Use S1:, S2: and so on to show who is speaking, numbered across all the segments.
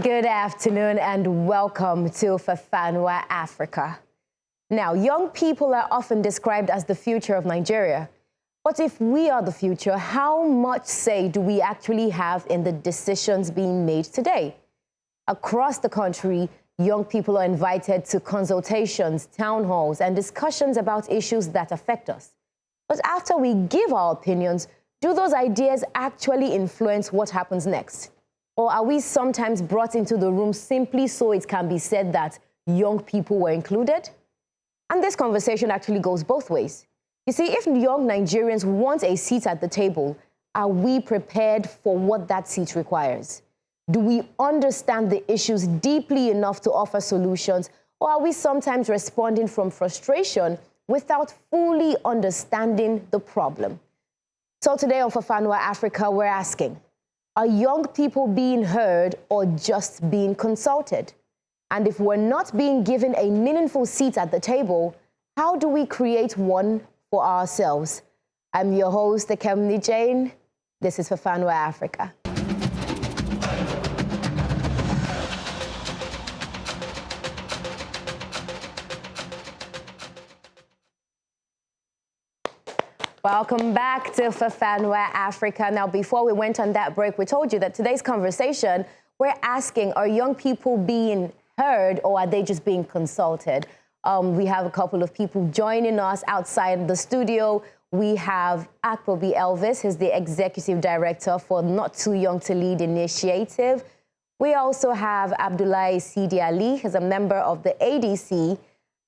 S1: Good afternoon and welcome to Fafanua Afrika. Now, young people are often described as the future of Nigeria. But if we are the future, how much say do we actually have in the decisions being made today? Across the country, young people are invited to consultations, town halls, and discussions about issues that affect us. But after we give our opinions, do those ideas actually influence what happens next? Or are we sometimes brought into the room simply so it can be said that young people were included? And this conversation actually goes both ways. You see, if young Nigerians want a seat at the table, are we prepared for what that seat requires? Do we understand the issues deeply enough to offer solutions, or are we sometimes responding from frustration without fully understanding the problem? So today on Fafanua Afrika, we're asking, are young people being heard or just being consulted? And if we're not being given a meaningful seat at the table, how do we create one for ourselves? I'm your host, Ekemini Jane. This is Fafanua Afrika. Welcome back to Fafanua Afrika. Now, before we went on that break, we told you that today's conversation, we're asking, are young people being heard or are they just being consulted? We have a couple of people joining us outside the studio. We have Akpobi Elvis, who's the Executive Director for Not Too Young to Lead Initiative. We also have Abdullahi Sidi Ali, who's a member of the ADC,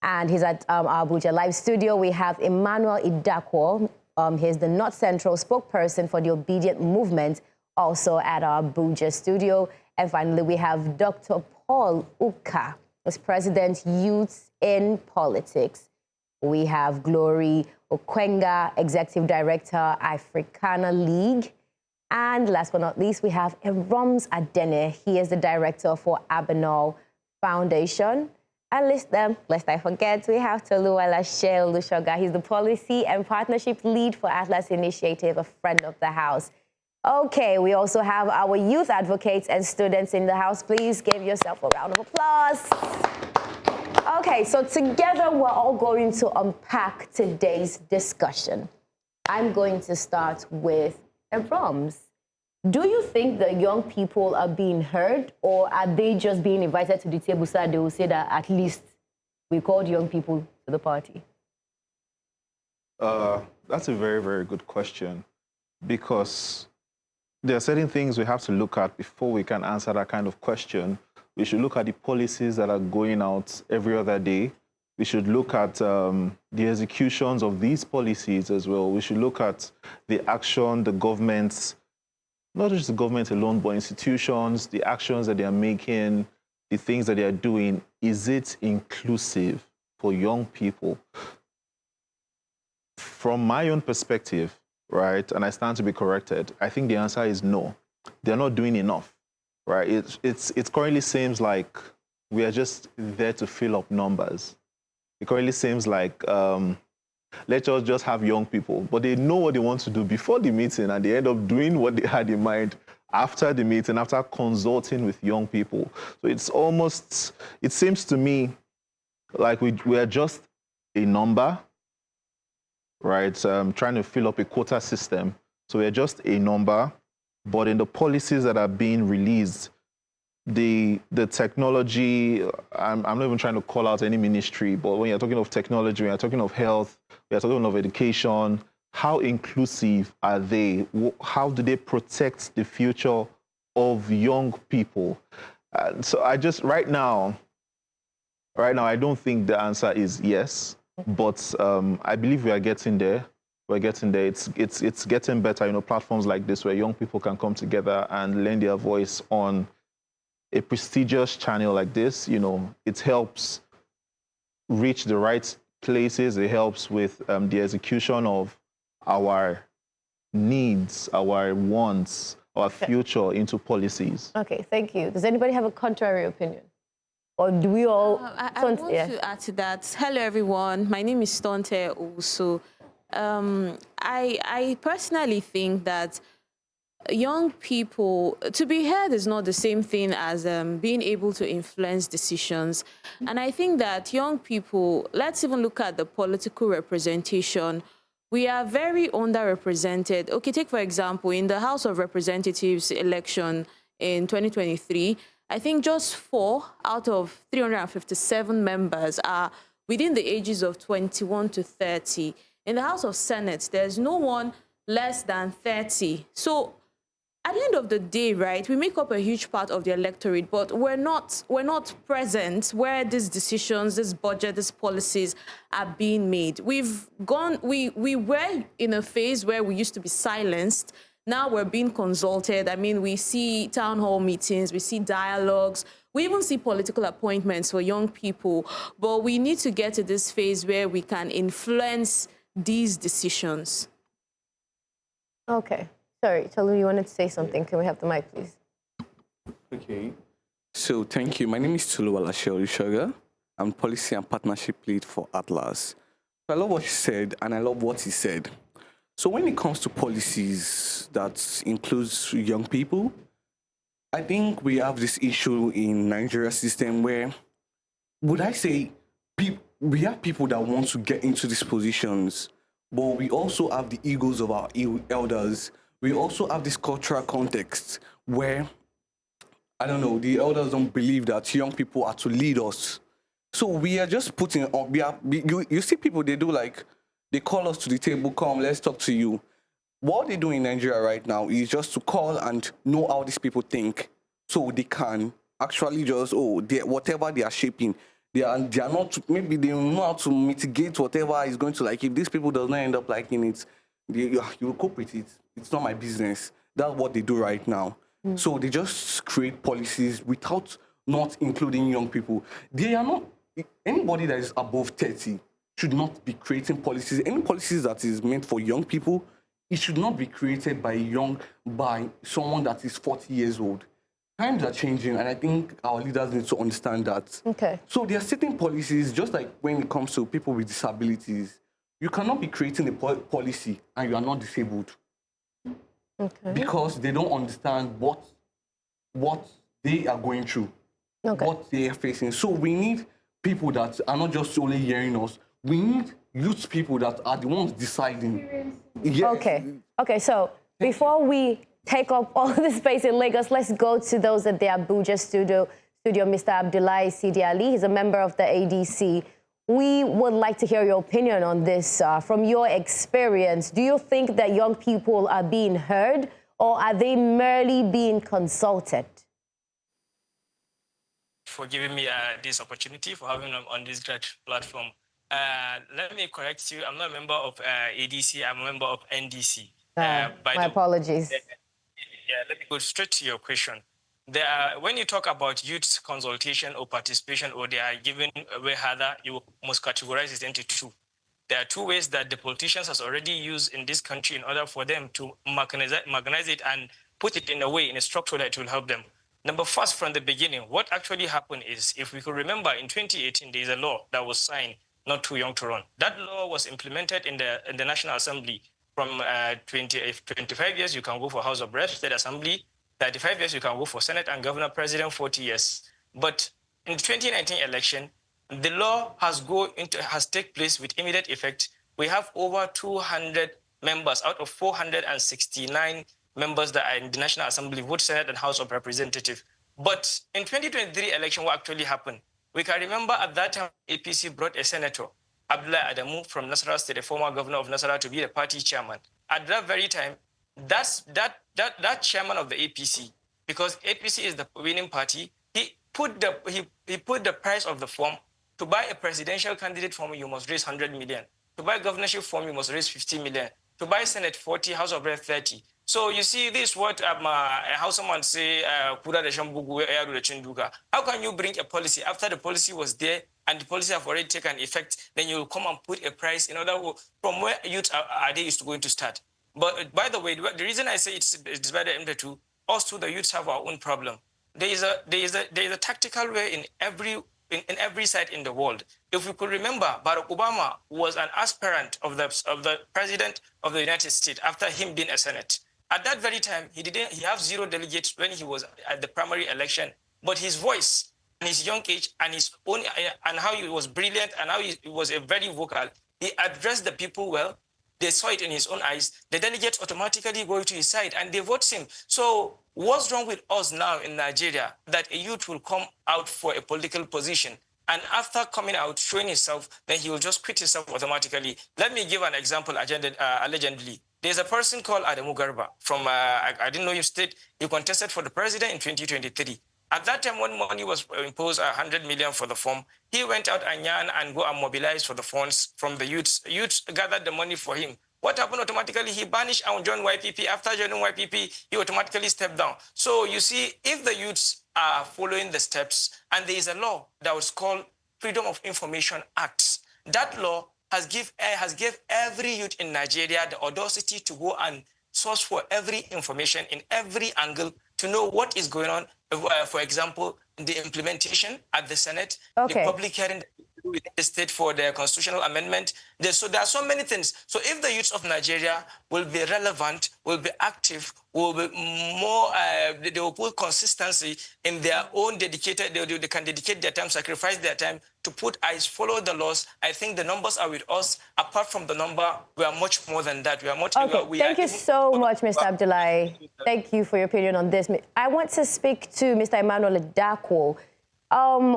S1: and he's at our Abuja Live studio. We have Emmanuel Idakwo. He's the North Central spokesperson for the Obedient Movement, also at our Abuja studio. And finally, we have Dr. Paul Ukah, who's President Youth in Politics. We have Glory Ukwenga, Executive Director, Africana League. And last but not least, we have Eromz Adene. He is the Director for Abdullahi Foundation. And lest I forget, we have Toluwalase Olusoga. He's the Policy and Partnership Lead for Atlas Initiative, a friend of the house. Okay, we also have our youth advocates and students in the house. Please give yourself a round of applause. Okay, so together we're all going to unpack today's discussion. I'm going to start with Eromz. Do you think that young people are being heard, or are they just being invited to the table so that they will say that at least we called young people to the party?
S2: That's a very, very good question, because there are certain things we have to look at before we can answer that kind of question. We should look at the policies that are going out every other day. We should look at the executions of these policies as well. We should look at the action the governments, not just the government alone, but institutions, the actions that they are making, the things that they are doing. Is it inclusive for young people? From my own perspective, right, and I stand to be corrected, I think the answer is no. They're not doing enough, right? It currently seems like we are just there to fill up numbers. It currently seems like let us just have young people, but they know what they want to do before the meeting, and they end up doing what they had in mind after the meeting, after consulting with young people. So it's almost, it seems to me like we are just a number, right? Trying to fill up a quota system. So we're just a number, but in the policies that are being released, the technology, I'm not even trying to call out any ministry, but when you're talking of technology, when you're talking of health, we are talking of education, how inclusive are they? How do they protect the future of young people? So I just, right now, I don't think the answer is yes, but I believe we are getting there. We're getting there. It's getting better, you know, platforms like this where young people can come together and lend their voice on a prestigious channel like this. You know, it helps reach the right places. It helps with the execution of our needs, our wants, our future into policies. Okay,
S1: thank you. Does anybody have a contrary opinion? Or do we all...
S3: I want to add to that. Hello, everyone. My name is Stonte also. I personally think that young people, to be heard is not the same thing as being able to influence decisions. And I think that young people, let's even look at the political representation. We are very underrepresented. Okay, take for example, in the House of Representatives election in 2023, I think just 4 out of 357 members are within the ages of 21 to 30. In the House of Senate, there's no one less than 30. So at the end of the day, right, we make up a huge part of the electorate, but we're not present where these decisions, this budget, these policies are being made. We were in a phase where we used to be silenced. Now we're being consulted. I mean, we see town hall meetings, we see dialogues, we even see political appointments for young people, but we need to get to this phase where we can influence these decisions.
S1: Okay. Sorry, Tolu, you wanted to say something. Can we have the mic, please?
S4: Okay. So thank you. My name is Toluwalase Olusoga. I'm policy and partnership lead for Atlas. I love what she said, and I love what he said. So when it comes to policies that includes young people, I think we have this issue in Nigeria system where, would I say, we have people that want to get into these positions, but we also have the egos of our elders. We also have this cultural context where, I don't know, the elders don't believe that young people are to lead us. So we are just putting on, you see people, they do like, they call us to the table, come, let's talk to you. What they do in Nigeria right now is just to call and know how these people think so they can actually just, whatever they are shaping, they are not, maybe they know how to mitigate whatever is going to, like, if these people does not end up liking it, you will cope with it. It's not my business. That's what they do right now. So they just create policies without not including young people. They are not, anybody that is above 30 should not be creating policies. Any policies that is meant for young people, it should not be created by someone that is 40 years old. Times are changing, and I think our leaders need to understand that. Okay. So there are certain policies, just like when it comes to people with disabilities, you cannot be creating a policy and you are not disabled. Okay. Because they don't understand what they are going through, what they are facing. So we need people that are not just only hearing us. We need youth people that are the ones deciding. Yes. Okay, so before we take up all the space in Lagos, let's go to those at the Abuja studio, Mr. Abdullahi Sidi Ali. He's a member of the ADC. We would like to hear your opinion on this. From your experience, do you think that young people are being heard, or are they merely being consulted?
S5: For giving me this opportunity, for having them on this great platform. Let me correct you. I'm not a member of ADC. I'm a member of NDC.
S1: My apologies.
S5: Let me go straight to your question. When you talk about youth consultation or participation, or they are given away harder, you must categorize it into two. There are two ways that the politicians has already used in this country in order for them to mechanize it and put it in a way, in a structure that will help them. Number first, from the beginning, what actually happened is, if we could remember, in 2018, there is a law that was signed, not too young to run. That law was implemented in the National Assembly. From 25 years, you can go for House of Reps, State Assembly. 35 years, you can go for Senate and Governor President, 40 years. But in the 2019 election, the law has taken place with immediate effect. We have over 200 members out of 469 members that are in the National Assembly, vote Senate and House of Representatives. But in 2023 election, what actually happened? We can remember at that time, APC brought a senator, Abdullahi Adamu from Nasarawa State, the former governor of Nasarawa, to be the party chairman. At that very time, that chairman of the APC, because APC is the winning party, he put the price of the form. To buy a presidential candidate form, you must raise 100 million. To buy a governorship form, you must raise 50 million. To buy Senate 40, House of Rep 30. So you see, this is what how someone say, how can you bring a policy after the policy was there and the policy have already taken effect, then you will come and put a price in order from where youth are they is going to start. But by the way, the reason I say it's divided into two, us too, the youths have our own problem. There is a tactical way in every side in the world. If we could remember, Barack Obama was an aspirant of the president of the United States after him being a Senate. At that very time, he have 0 delegates when he was at the primary election, but his voice and his young age and his own, and how he was brilliant and how he was a very vocal, he addressed the people well. They saw it in his own eyes. The delegates automatically go to his side and they vote him. So what's wrong with us now in Nigeria that a youth will come out for a political position and after coming out, showing himself, then he will just quit himself automatically? Let me give an example, allegedly. There's a person called Adamu Garba from, I didn't know your state. He contested for the president in 2023. At that time, when money was imposed, 100 million for the form, he went out and yarn and go and mobilize for the funds from the youths. Youths gathered the money for him. What happened automatically? He banished and joined YPP. After joining YPP, he automatically stepped down. So you see, if the youths are following the steps, and there is a law that was called Freedom of Information Act, that law has give every youth in Nigeria the audacity to go and source for every information in every angle to know what is going on. For example, the implementation at the Senate, the public hearing within the state for the constitutional amendment. So there are so many things. So if the youths of Nigeria will be relevant, will be active, will be more, they will put consistency in their own dedicated, they can dedicate their time, sacrifice their time to put eyes, follow the laws. I think the numbers are with us. Apart from the number, we are much more than that. We are much.
S1: Okay, thank you so much, Mr. Abdullahi. Thank you for your opinion on this. I want to speak to Mr. Emmanuel Idakwo.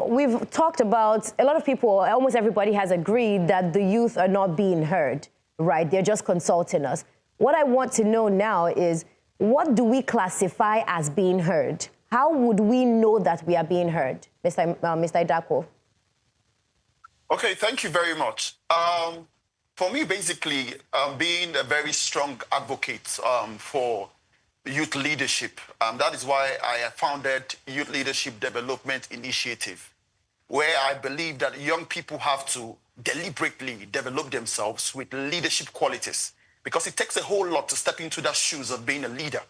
S1: We've talked about, a lot of people, almost everybody has agreed that the youth are not being heard, right? They're just consulting us. What I want to know now is, what do we classify as being heard? How would we know that we are being heard, Mr. Idakwo?
S6: Okay, thank you very much. For me, basically, being a very strong advocate for youth leadership, that is why I founded Youth Leadership Development Initiative, where I believe that young people have to deliberately develop themselves with leadership qualities, because it takes a whole lot to step into the shoes of being a leader.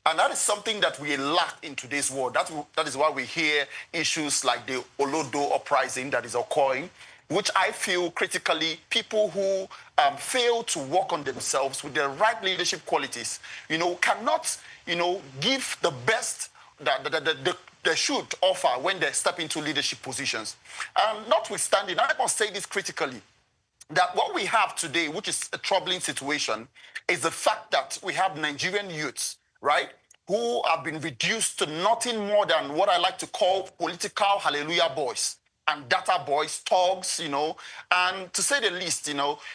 S6: And that is something that we lack in today's world. That is why we hear issues like the Olodo uprising that is occurring, which I feel critically people who fail to work on themselves with the right leadership qualities, cannot, give the best that they should offer when they step into leadership positions. Notwithstanding, I must say this critically, that what we have today, which is a troubling situation, is the fact that we have Nigerian youths, right, who have been reduced to nothing more than what I like to call political hallelujah boys and data boys, thugs, and to say the least,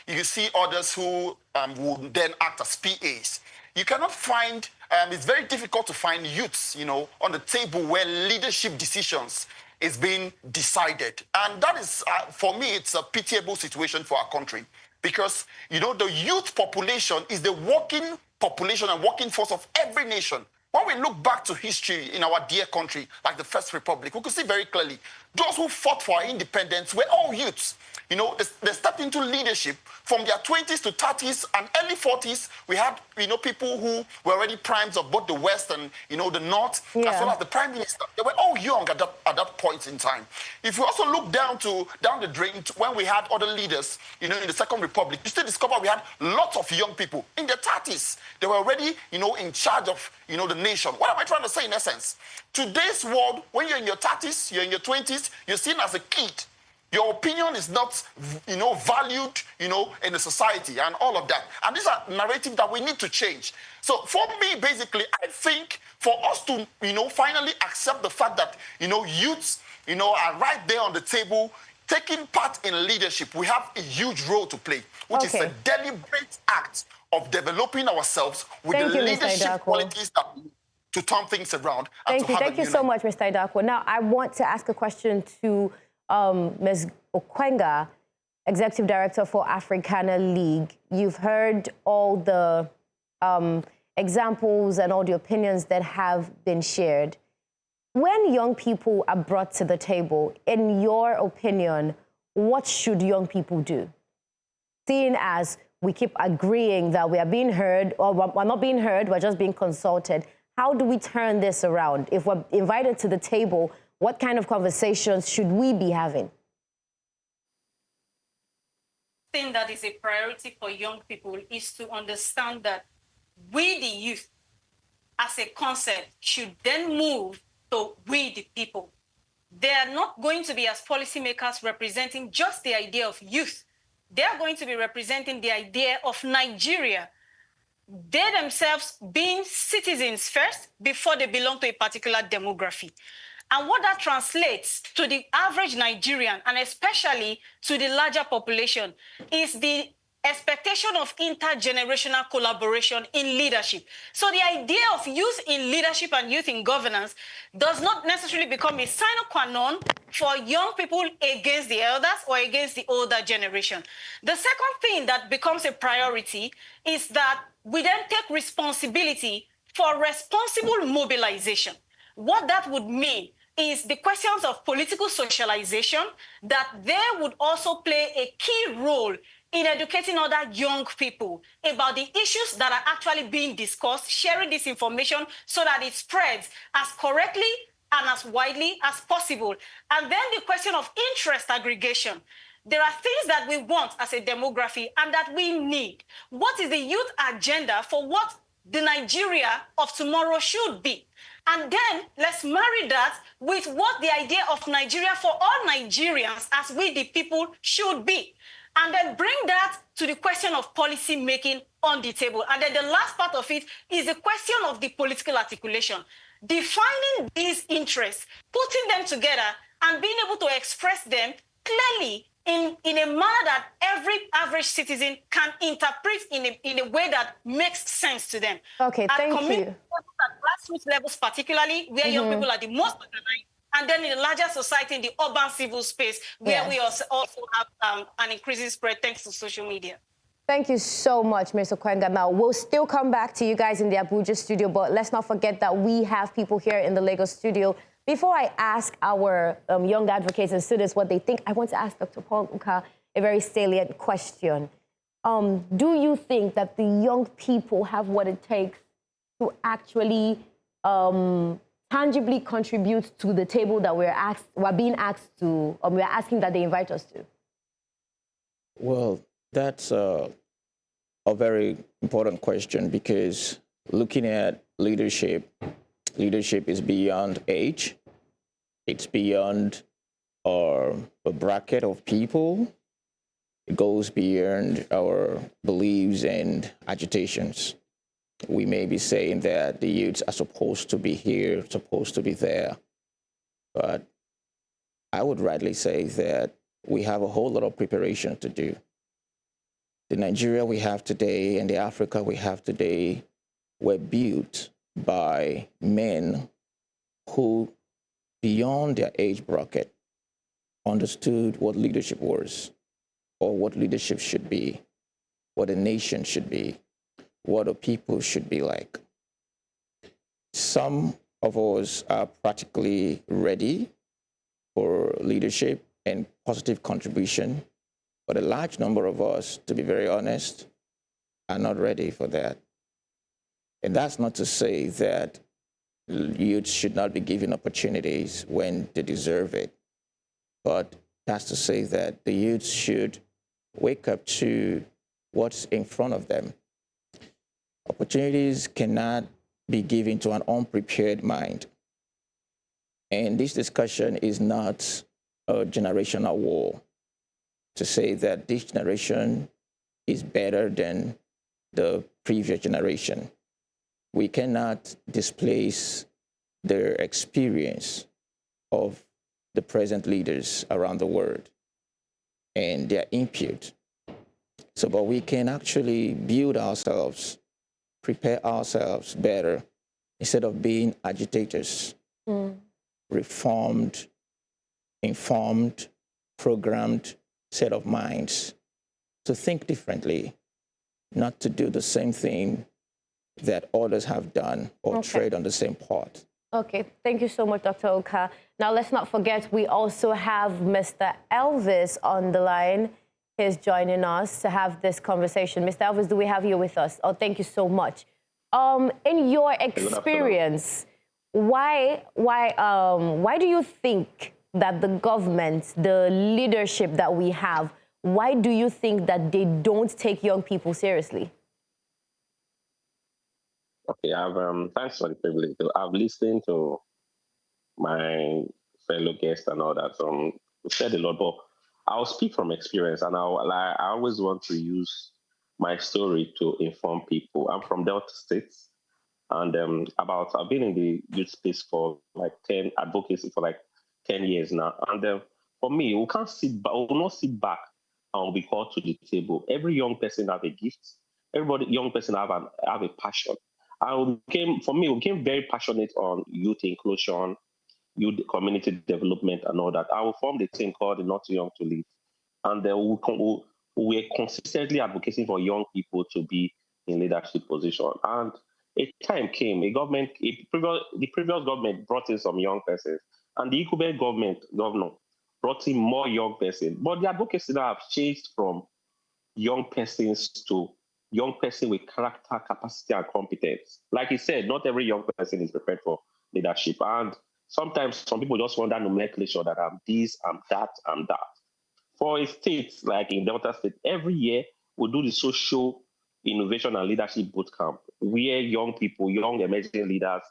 S6: you see others who would then act as PAs. You cannot find, it's very difficult to find youths, on the table where leadership decisions is being decided. And that is, for me, it's a pitiable situation for our country, because, the youth population is the working population and working force of every nation. When we look back to history in our dear country, like the First Republic, we could see very clearly those who fought for our independence were all youths. They stepped into leadership from their 20s to 30s and early 40s. We had, people who were already primes of both the West and, the North, as well as the Prime Minister. They were all young at that point in time. If you also look down the drain when we had other leaders, in the Second Republic, you still discover we had lots of young people in their 30s. They were already, in charge of, the nation. What am I trying to say in essence? Today's world, when you're in your 30s, you're in your 20s, you're seen as a kid. Your opinion is not, valued, in the society and all of that. And these are narratives that we need to change. So for me, basically, I think for us to, finally accept the fact that, youths, are right there on the table, taking part in leadership, we have a huge role to play, which is a deliberate act of developing ourselves with the leadership qualities that to turn things around.
S1: Thank you so much, Mr. Idakwo. Now, I want to ask a question to Ms. Ukwenga, Executive Director for Africana League. You've heard all the examples and all the opinions that have been shared. When young people are brought to the table, in your opinion, what should young people do? Seeing as we keep agreeing that we are being heard, or we're not being heard, we're just being consulted, how do we turn this around? If we're invited to the table, what kind of conversations should we be having?
S7: The thing that is a priority for young people is to understand that we, the youth, as a concept should then move to we the people. They are not going to be, as policymakers, representing just the idea of youth. They are going to be representing the idea of Nigeria. They themselves being citizens first before they belong to a particular demography. And what that translates to the average Nigerian, and especially to the larger population, is the expectation of intergenerational collaboration in leadership. So the idea of youth in leadership and youth in governance does not necessarily become a sine qua non for young people against the elders or against the older generation. The second thing that becomes a priority is that we then take responsibility for responsible mobilization. What that would mean is the questions of political socialization, that they would also play a key role in educating other young people about the issues that are actually being discussed, sharing this information so that it spreads as correctly and as widely as possible. And then the question of interest aggregation. There are things that we want as a demography and that we need. What is the youth agenda for what the Nigeria of tomorrow should be? And then let's marry that with what the idea of Nigeria for all Nigerians as we the people should be. And then bring that to the question of policy making on the table. And then the last part of it is the question of the political articulation. Defining these interests, putting them together, and being able to express them clearly in a manner that every average citizen can interpret in a way that makes sense to them.
S1: Okay, thank you.
S7: At grassroots levels particularly, where young people are the most organized, and then in the larger society, in the urban civil space, where we also have an increasing spread thanks to social media.
S1: Thank you so much, Mr. Ukwenga. Now, we'll still come back to you guys in the Abuja studio, but let's not forget that we have people here in the Lagos studio. Before I ask our young advocates and students what they think, I want to ask Dr. Paul Ukah a very salient question. Do you think that the young people have what it takes to actually tangibly contribute to the table that we're being asked to, or we're asking that they invite us to?
S8: Well, that's a very important question, because looking at leadership is beyond age. It's beyond a bracket of people. It goes beyond our beliefs and agitations. We may be saying that the youths are supposed to be here, supposed to be there. But I would rightly say that we have a whole lot of preparation to do. The Nigeria we have today and the Africa we have today were built by men who, beyond their age bracket, understood what leadership was, or what leadership should be, what a nation should be, what a people should be like. Some of us are practically ready for leadership and positive contribution, but a large number of us, to be very honest, are not ready for that. And that's not to say that youth should not be given opportunities when they deserve it, but that's to say that the youth should wake up to what's in front of them. Opportunities cannot be given to an unprepared mind. And this discussion is not a generational war to say that this generation is better than the previous generation. We cannot displace their experience of the present leaders around the world and their input. So, but we can actually build ourselves, prepare ourselves better, instead of being agitators, reformed, informed, programmed set of minds to think differently, not to do the same thing that others have done or trade on the same part.
S1: Okay, thank you so much, Dr. Ukah. Now, let's not forget, we also have Mr. Elvis on the line. He's joining us to have this conversation. Mr. Elvis, do we have you with us? Oh, thank you so much. In your experience, why do you think that the government, the leadership that we have, why do you think that they don't take young people seriously?
S9: Okay, thanks for the privilege. I've listened to my fellow guests and all that. We said a lot, but I'll speak from experience, and I always want to use my story to inform people. I'm from Delta State, and I've been in the youth space for like 10 advocacy for like 10 years now, and for me, we can't sit back. We will not sit back and be called to the table. Every young person have a gift. Everybody, young person have a passion. We became very passionate on youth inclusion, youth community development, and all that. I will form the team called the Not Too Young to Lead, and we're consistently advocating for young people to be in leadership position. And a time came, the previous government brought in some young persons, and the incumbent governor brought in more young persons. But the advocacy now have changed from young persons to young person with character, capacity, and competence. Like he said, not every young person is prepared for leadership. And sometimes some people just want that nomenclature that I'm this, I'm that, I'm that. For a state like in Delta State, every year we do the social innovation and leadership bootcamp, where young people, young emerging leaders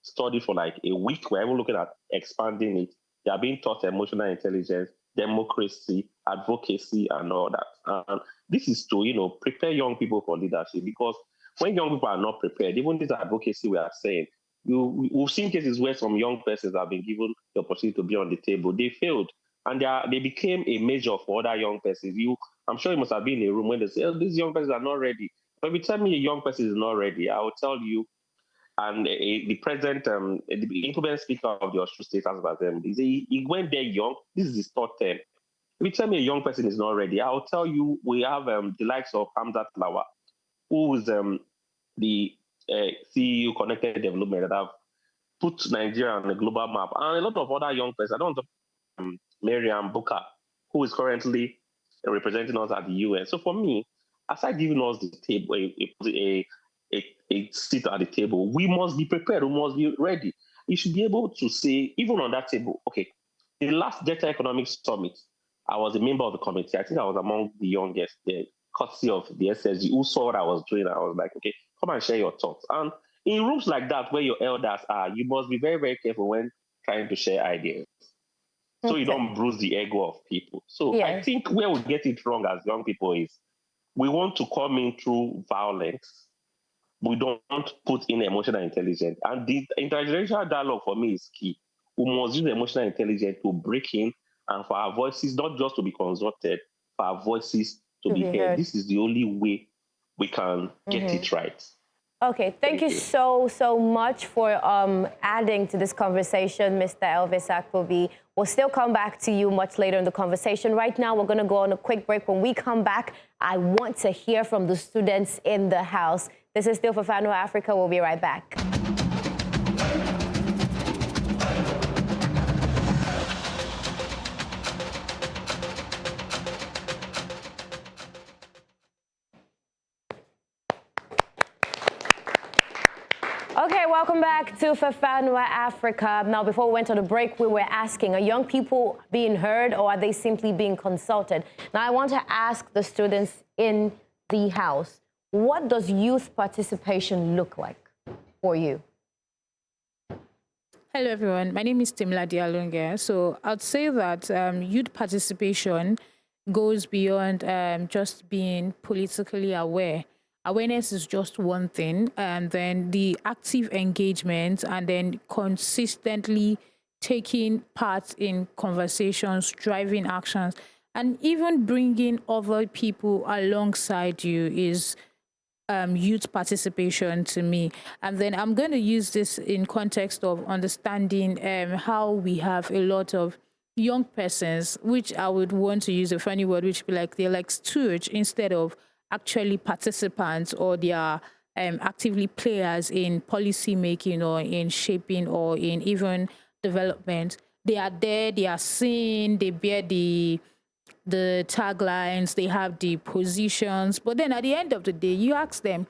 S9: study for like a week. We're even looking at expanding it. They are being taught emotional intelligence, democracy, advocacy, and all that. And this is to, prepare young people for leadership, because when young people are not prepared, even this advocacy we are saying, we've seen cases where some young persons have been given the opportunity to be on the table. They failed, and they became a measure for other young persons. I'm sure you must have been in a room when they say, oh, these young persons are not ready. But if you tell me a young person is not ready, I will tell you. And the present, the incumbent speaker of the Osun State House of Assembly, he went there young. This is his third term. If you tell me a young person is not ready, I'll tell you we have the likes of Hamzat Lawa, who is the CEO Connected Development that have put Nigeria on the global map, and a lot of other young persons. I don't know, Mariam Booker, who is currently representing us at the UN. So for me, aside giving us the table, a seat at the table, we must be prepared, we must be ready. You should be able to say, even on that table, okay, the last Delta Economic Summit, I was a member of the committee. I think I was among the youngest, the courtesy of the SSG, who saw what I was doing. I was like, okay, come and share your thoughts. And in rooms like that, where your elders are, you must be very, very careful when trying to share ideas, so you don't bruise the ego of people. So I think where we get it wrong as young people is we want to come in through violence. We don't put in emotional intelligence. And the intergenerational dialogue for me is key. We must use emotional intelligence to break in, and for our voices not just to be consulted, for our voices to be heard. This is the only way we can get it right.
S1: Okay, thank you so much for adding to this conversation, Mr. Elvis Akpobi. We'll still come back to you much later in the conversation. Right now, we're going to go on a quick break. When we come back, I want to hear from the students in the house. This is still Fafanua Afrika. We'll be right back. Okay, welcome back to Fafanua Afrika. Now, before we went on the break, we were asking, are young people being heard or are they simply being consulted? Now, I want to ask the students in the house, what does youth participation look like for you?
S10: Hello, everyone. My name is Timla Dialunga. So I'd say that youth participation goes beyond just being politically aware. Awareness is just one thing, and then the active engagement and then consistently taking part in conversations, driving actions, and even bringing other people alongside you is youth participation to me. And then I'm going to use this in context of understanding how we have a lot of young persons, which I would want to use a funny word, which would be like they're like stooge instead of actually participants, or they are actively players in policy making or in shaping or in even development. They are there, they are seen, they bear the taglines, they have the positions, but then at the end of the day, you ask them,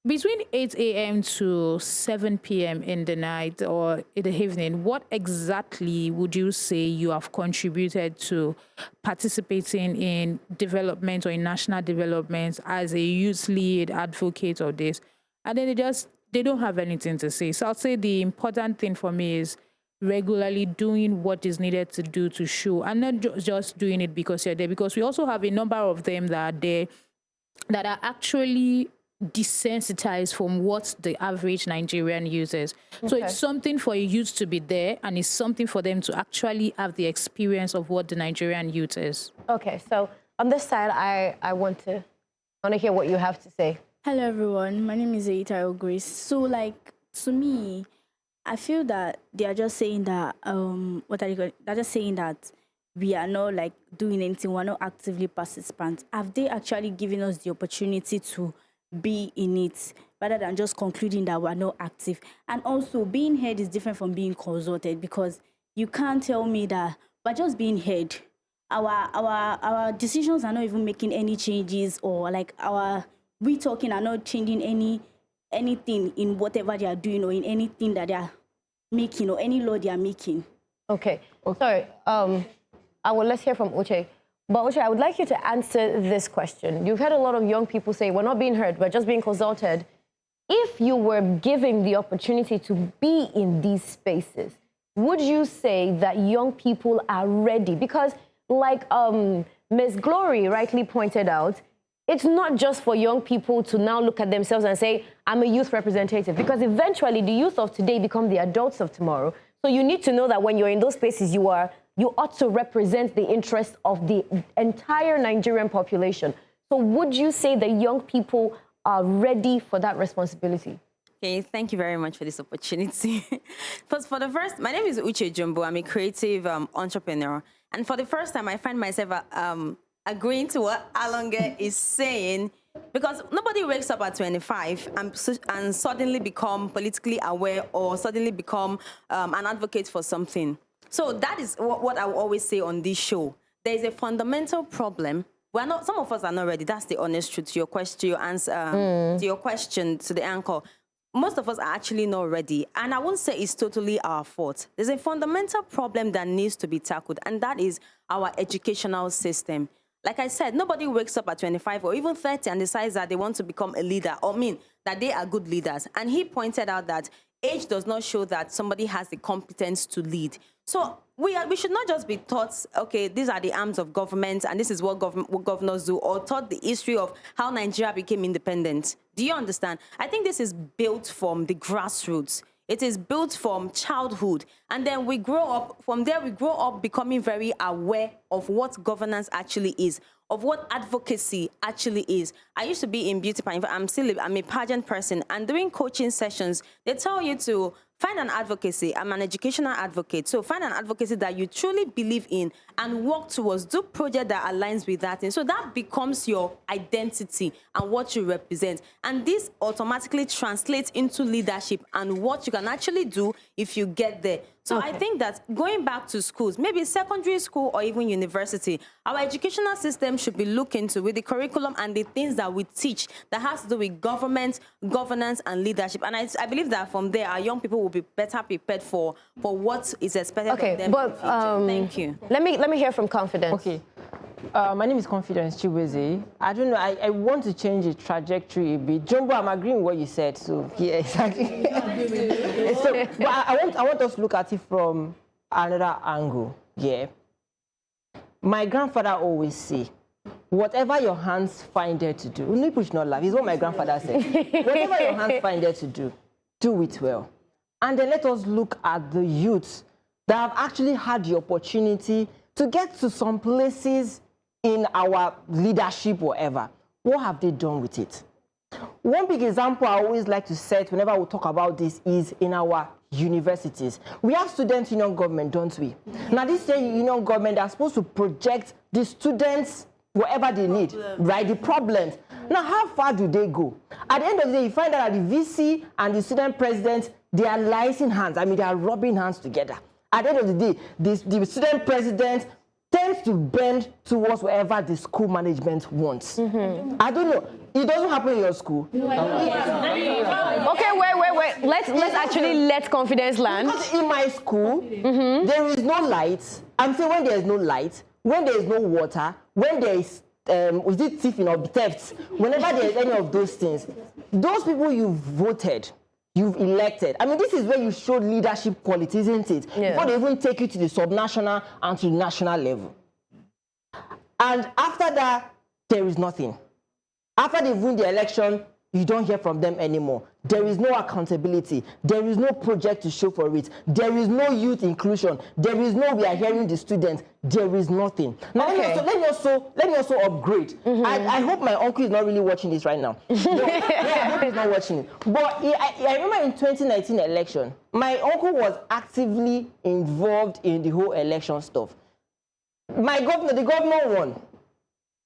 S10: between 8 a.m. to 7 p.m. in the night or in the evening, what exactly would you say you have contributed to participating in development or in national development as a youth lead advocate of this? And then they just they don't have anything to say. So I'll say the important thing for me is regularly doing what is needed to do to show, and not just doing it because you're there, because we also have a number of them that are there that are actually desensitized from what the average Nigerian uses. So it's something for a youth to be there, and it's something for them to actually have the experience of what the Nigerian youth is.
S1: Okay, so on this side, I want to hear what you have to say.
S11: Hello everyone, my name is Eitaro Grace. So like, to me, I feel that they are just saying that they're just saying that we are not like doing anything, we're not actively participants. Have they actually given us the opportunity to be in it rather than just concluding that we're not active? And also, being heard is different from being consulted, because you can't tell me that we're just being heard. Our decisions are not even making any changes, or like we talking are not changing anything in whatever they are doing, or in anything that they are making, or any law they are making.
S1: Okay. Sorry. Let's hear from Uche. But Uche, I would like you to answer this question. You've heard a lot of young people say, we're not being heard, we're just being consulted. If you were given the opportunity to be in these spaces, would you say that young people are ready? Because like Ms. Glory rightly pointed out, it's not just for young people to now look at themselves and say, I'm a youth representative, because eventually the youth of today become the adults of tomorrow. So you need to know that when you're in those spaces, you ought to represent the interests of the entire Nigerian population. So would you say that young people are ready for that responsibility?
S12: Okay, thank you very much for this opportunity. First, for the first, my name is Uche Jumbo. I'm a creative entrepreneur. And for the first time, I find myself agreeing to what Alonge is saying, because nobody wakes up at 25 and suddenly become politically aware, or suddenly become an advocate for something. So that is what I will always say on this show. There is a fundamental problem. Some of us are not ready. That's the honest truth to your question, to your answer, to your question, to the anchor. Most of us are actually not ready. And I won't say it's totally our fault. There's a fundamental problem that needs to be tackled, and that is our educational system. Like I said, nobody wakes up at 25 or even 30 and decides that they want to become a leader, or that they are good leaders. And he pointed out that age does not show that somebody has the competence to lead. So we should not just be taught, okay, these are the arms of government and this is what governors do, or taught the history of how Nigeria became independent. Do you understand? I think this is built from the grassroots. It is built from childhood. And then we grow up, from there we grow up becoming very aware of what governance actually is, of what advocacy actually is. I used to be in beauty pageant. I'm a pageant person. And during coaching sessions, they tell you to find an advocacy. I'm an educational advocate. So find an advocacy that you truly believe in and work towards. Do project that aligns with that. And so that becomes your identity and what you represent. And this automatically translates into leadership and what you can actually do if you get there. So I think that going back to schools, maybe secondary school or even university, our educational system should be looked into with the curriculum and the things that we teach that has to do with government, governance, and leadership. And I believe that from there, our young people will be better prepared for what is expected of them.
S1: But
S12: thank you.
S1: Let me hear from Confidence.
S13: Okay. My name is Confidence Chiweze. I don't know, I want to change the trajectory a bit. Jumbo, I'm agreeing with what you said, so yeah, exactly. So, but I want us to look at it from another angle, yeah. My grandfather always say, whatever your hands find there to do, people should not laugh, it's what my grandfather said. Whatever your hands find there to do it well. And then let us look at the youths that have actually had the opportunity to get to some places in our leadership, whatever. What have they done with it? One big example I always like to set whenever we talk about this is in our universities. We have student union government, don't we? Now, this union government are supposed to project the students whatever they need, right? The problems. Now, how far do they go? At the end of the day, you find out that the VC and the student president, they are licensing hands. They are rubbing hands together. At the end of the day, the student president tends to bend towards whatever the school management wants. I don't know. It doesn't happen in your school.
S1: Okay, wait. Let's actually let Confidence land.
S13: Because in my school, there is no light. I'm saying when there is no light, when there is no water, when there is thieving or theft, whenever there is any of those things, those people you voted you've elected. I mean, this is where you showed leadership quality, isn't it?
S1: Yeah.
S13: Before they even take you to the subnational and to the national level. And after that, there is nothing. After they win the election, you don't hear from them anymore. There is no accountability. There is no project to show for it. There is no youth inclusion. There is no we are hearing the students. There is nothing. Now, let me also upgrade. I hope my uncle is not really watching this right now. No, I hope he's not watching it. But I remember in 2019 election, my uncle was actively involved in the whole election stuff. The governor won.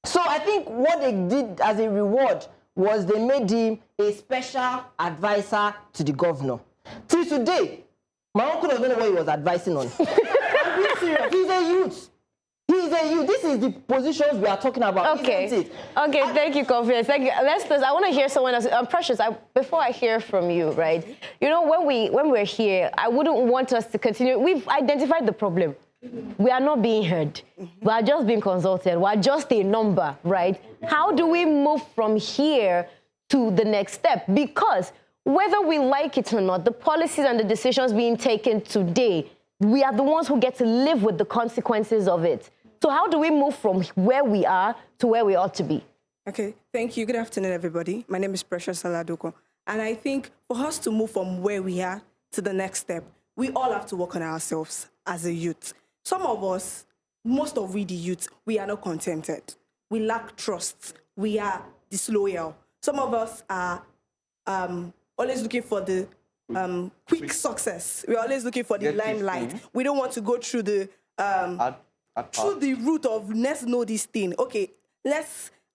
S13: So I think what they did as a reward was they made him a special advisor to the governor. Till today, my uncle doesn't know what he was advising on. I'm being serious. He's a youth. He's a youth. This is the positions we are talking about.
S1: Okay.
S13: Isn't it?
S1: Okay, thank you, Confidence. Thank you. I want to hear someone else. Precious, before I hear from you, right? You know, when we're here, I wouldn't want us to continue. We've identified the problem. We are not being heard. We are just being consulted. We are just a number, right? How do we move from here to the next step? Because whether we like it or not, the policies and the decisions being taken today, we are the ones who get to live with the consequences of it. So how do we move from where we are to where we ought to be?
S14: Okay, thank you. Good afternoon, everybody. My name is Precious Saladoko. And I think for us to move from where we are to the next step, we all have to work on ourselves as a youth. Some of us, most of we the youth, we are not contented. We lack trust. We are disloyal. Some of us are always looking for the quick success. We're always looking for the limelight. We don't want to go through the through the route of let's know this thing. Okay, I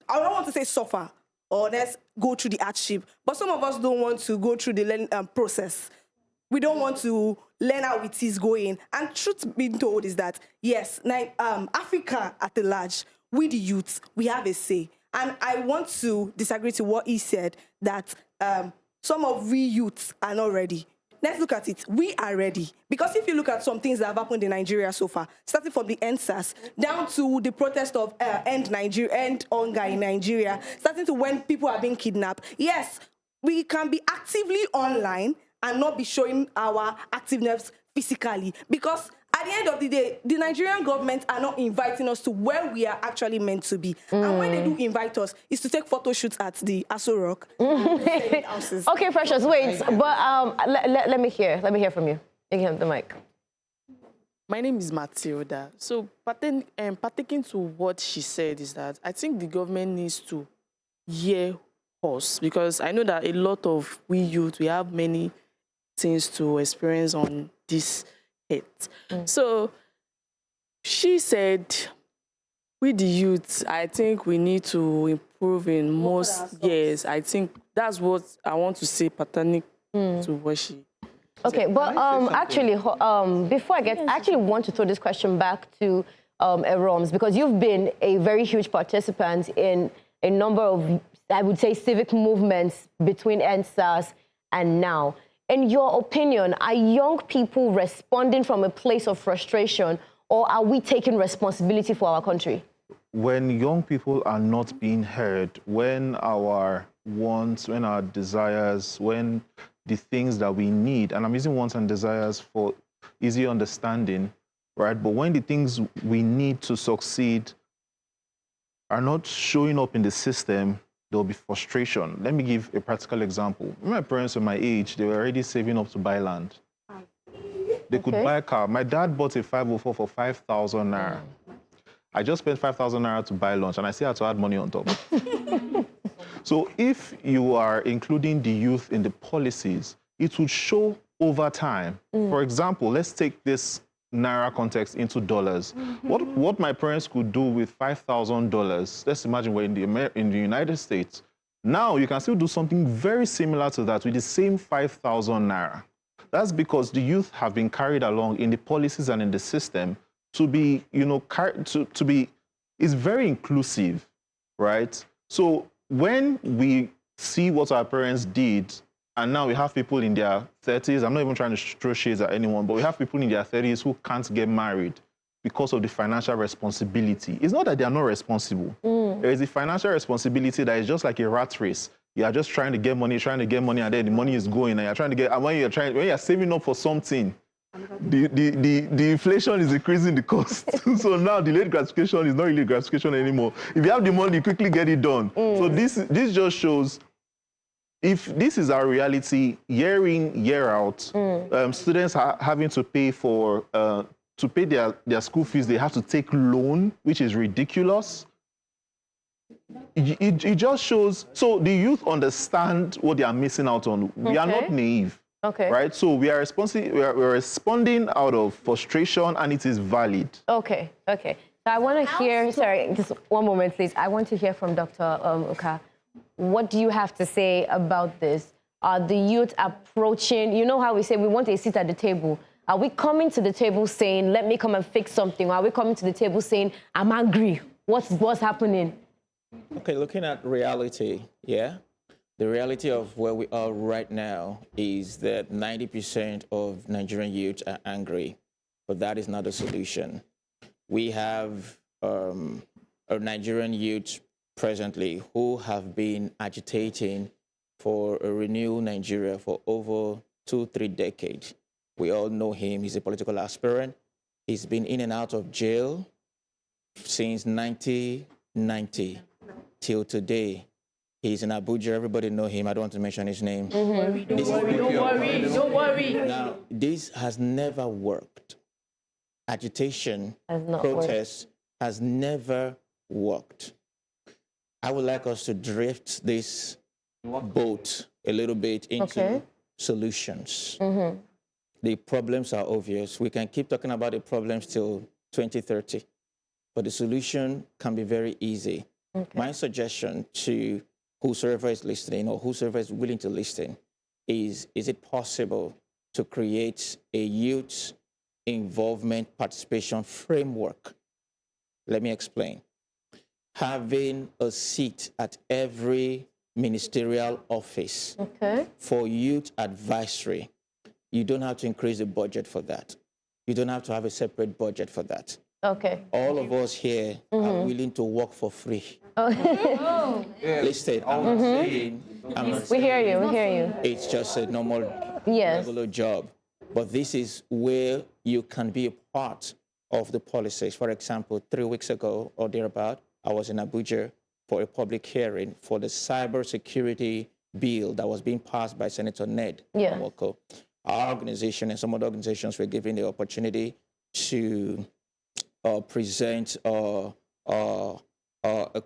S14: don't want to say suffer or let's go through the hardship, but some of us don't want to go through the learning process. We don't want to learn how it is going. And truth being told is that, yes, Africa at the large, we the youths, we have a say. And I want to disagree to what he said, that some of we youths are not ready. Let's look at it. We are ready. Because if you look at some things that have happened in Nigeria so far, starting from the EndSARS, down to the protest of end hunger in Nigeria, starting to when people are being kidnapped, yes, we can be actively online and not be showing our activeness physically. Because at the end of the day, the Nigerian government are not inviting us to where we are actually meant to be. And when they do invite us, it's to take photo shoots at the Aso Rock.
S1: Okay, Precious, wait. But let me hear from you. You can have the mic.
S15: My name is Matilda. So partaking to what she said is that I think the government needs to hear us, because I know that a lot of we youth, we have many things to experience on this hit. So she said, with the youth, I think we need to improve in most years. I think that's what I want to say pertaining to what she
S1: Okay, but actually, before I actually want to throw this question back to Eromz, because you've been a very huge participant in a number of, I would say, civic movements between EndSARS and now. In your opinion, are young people responding from a place of frustration, or are we taking responsibility for our country?
S2: When young people are not being heard, when our wants, when our desires, when the things that we need, and I'm using wants and desires for easy understanding, right? But when the things we need to succeed are not showing up in the system, there'll be frustration. Let me give a practical example. When my parents were my age, they were already saving up to buy land. They could buy a car. My dad bought a 504 for 5,000 naira. I just spent 5,000 naira to buy lunch, and I still had to add money on top. So if you are including the youth in the policies, it would show over time. For example, let's take this naira context into dollars. What my parents could do with $5,000, let's imagine we're in the United States. Now you can still do something very similar to that with the same 5,000 naira. That's because the youth have been carried along in the policies and in the system to be, it's very inclusive, right? So when we see what our parents did, and now we have people in their 30s, I'm not even trying to throw shades at anyone, but we have people in their 30s who can't get married because of the financial responsibility. It's not that they are not responsible. There is a financial responsibility that is just like a rat race. you are just trying to get money, and then the money is going, and you're trying to get, and when you're saving up for something, the inflation is increasing the cost. So now delayed gratification is not really gratification anymore. If you have the money, you quickly get it done. So this just shows, if this is our reality year in, year out, students are having to pay for to pay their school fees, they have to take loan, which is ridiculous. It just shows, so the youth understand what they are missing out on. We are not naive, right? So we are responding out of frustration, and it is valid. Okay. So I want to hear, sorry, just one moment, please. I want to hear from Dr. Ukah. What do you have to say about this? Are the youth approaching, you know how we say we want a seat at the table? Are we coming to the table saying, let me come and fix something? Or are we coming to the table saying, I'm angry? What's happening?
S8: Okay, looking at reality, the reality of where we are right now is that 90% of Nigerian youth are angry, but that is not the solution. We have a Nigerian youth presently who have been agitating for a renewed Nigeria for over 2-3 decades. We all know him. He's a political aspirant. He's been in and out of jail since 1990 till today. He's in Abuja. Everybody know him. I don't want to mention his name. Don't worry. Now, this has never worked. Agitation, protest has never worked. I would like us to drift this boat a little bit into solutions. The problems are obvious. We can keep talking about the problems till 2030, but the solution can be very easy. My suggestion to whosoever is listening or whosoever is willing to listen is it possible to create a youth involvement participation framework? Let me explain. Having a seat at every ministerial office for youth advisory. You don't have to increase the budget for that. You don't have to have a separate budget for that. All of us here are willing to work for free. Listen, I'm not saying,
S1: we hear you.
S8: It's just a normal, regular job. But this is where you can be a part of the policies. For example, 3 weeks ago or thereabout, I was in Abuja for a public hearing for the cybersecurity bill that was being passed by Senator Ned Nwoko. Our organization and some other organizations were given the opportunity to present a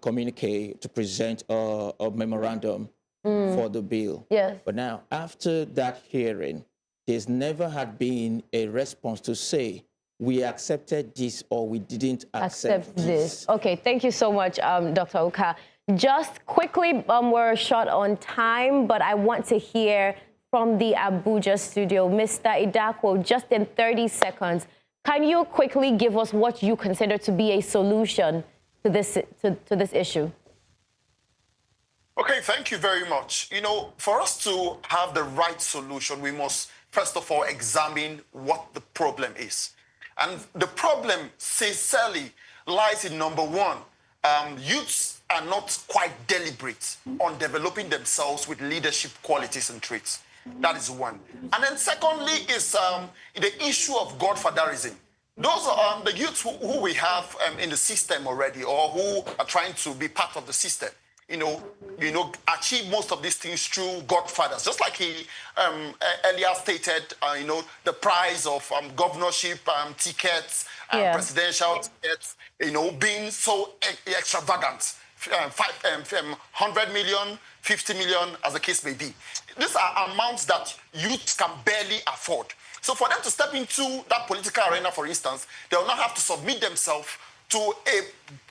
S8: communique, to present a memorandum for the bill. But now, after that hearing, there's never had been a response to say, we accepted this or we didn't accept this.
S1: Okay, thank you so much, Dr. Ukah. Just quickly, we're short on time, but I want to hear from the Abuja studio, Mr. Idakwo, just in 30 seconds. Can you quickly give us what you consider to be a solution to this issue?
S6: Okay, thank you very much. You know, for us to have the right solution, we must first of all examine what the problem is. And the problem, sincerely, lies in number one, youths are not quite deliberate on developing themselves with leadership qualities and traits. That is one. And then secondly is the issue of godfatherism. Those are the youths who we have in the system already, or who are trying to be part of the system. You know, achieve most of these things through godfathers. Just like he earlier stated, you know, the price of governorship tickets, presidential tickets, you know, being so extravagant. 100 million, 50 million, as the case may be. These are amounts that youth can barely afford. So for them to step into that political arena, for instance, they will not have to submit themselves to a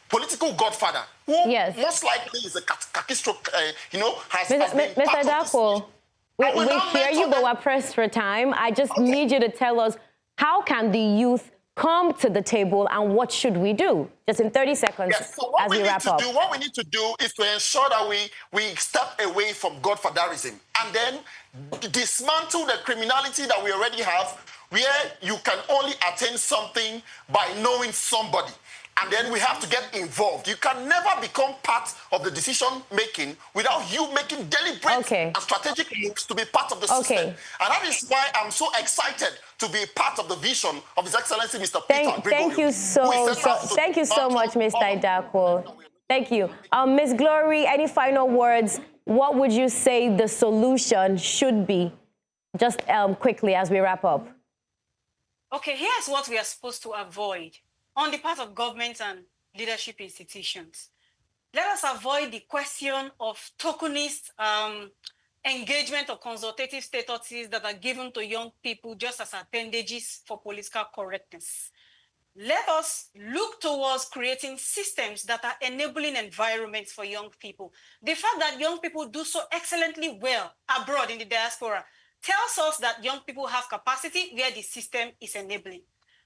S6: political godfather who most likely is a khaki stroke, you know, has been
S1: Mr. Idakwo, we hear you, but we're pressed for time. I just need you to tell us, how can the youth come to the table and what should we do? Just in 30 seconds
S6: so
S1: as we wrap up.
S6: What we need to do is to ensure that we step away from godfatherism and then dismantle the criminality that we already have, where you can only attain something by knowing somebody. and then we have to get involved. You can never become part of the decision-making without you making deliberate and strategic moves to be part of the system. And that is why I'm so excited to be part of the vision of His Excellency Mr. Peter Gregorio.
S1: Thank you so much, Mr. Idakwo. Thank you. Ms. Glory, any final words? What would you say the solution should be? Just quickly as we wrap up.
S7: Okay, here's what we are supposed to avoid on the part of government and leadership institutions. Let us avoid the question of tokenist engagement or consultative statuses that are given to young people just as appendages for political correctness. Let us look towards creating systems that are enabling environments for young people. The fact that young people do so excellently well abroad in the diaspora tells us that young people have capacity where the system is enabling.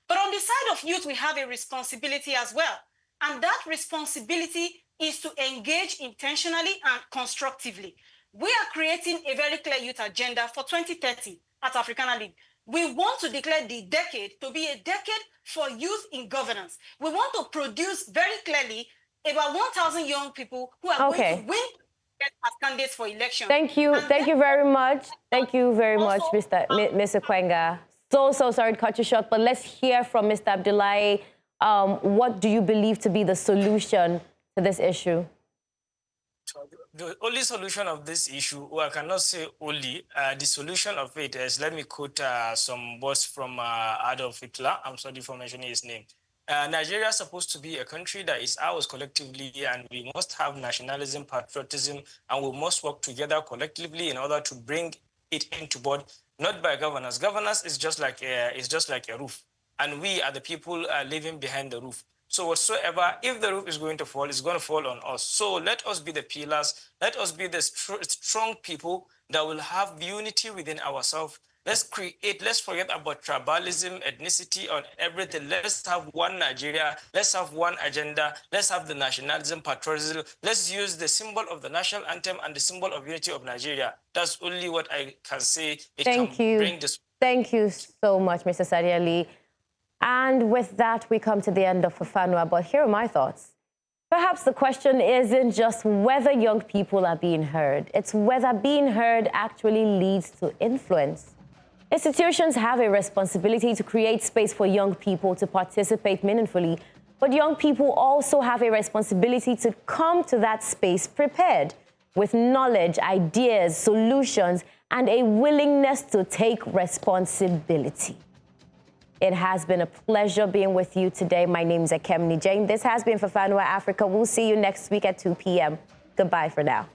S7: But on the side of youth, we have a responsibility as well. And that responsibility is to engage intentionally and constructively. We are creating a very clear youth agenda for 2030 at Africana League. We want to declare the decade to be a decade for youth in governance. We want to produce very clearly about 1,000 young people who are going to win as candidates for election.
S1: Thank you very much. Thank you very much, Mr. Ukwenga. So sorry to cut you short, but let's hear from Mr. Abdullahi. What do you believe to be the solution to this issue?
S5: The only solution of this issue, or I cannot say only, the solution of it is, let me quote some words from Adolf Hitler. I'm sorry for mentioning his name. Nigeria is supposed to be a country that is ours collectively, and we must have nationalism, patriotism, and we must work together collectively in order to bring it into board, not by governance. Governance is just like a roof, and we are the people living behind the roof. So whatsoever, if the roof is going to fall, it's going to fall on us. So let us be the pillars. Let us be the strong people that will have unity within ourselves. Let's forget about tribalism, ethnicity, or everything. Let's have one Nigeria. Let's have one agenda. Let's have the nationalism, patriotism. Let's use the symbol of the national anthem and the symbol of unity of Nigeria. That's only what I can say.
S1: Thank you so much, Mr. Sidi Ali. And with that, we come to the end of Fafanua, but here are my thoughts. Perhaps the question isn't just whether young people are being heard. It's whether being heard actually leads to influence. Institutions have a responsibility to create space for young people to participate meaningfully, but young people also have a responsibility to come to that space prepared with knowledge, ideas, solutions, and a willingness to take responsibility. It has been a pleasure being with you today. My name is Ekemini Jane. This has been Fafanua Afrika. We'll see you next week at 2 p.m. Goodbye for now.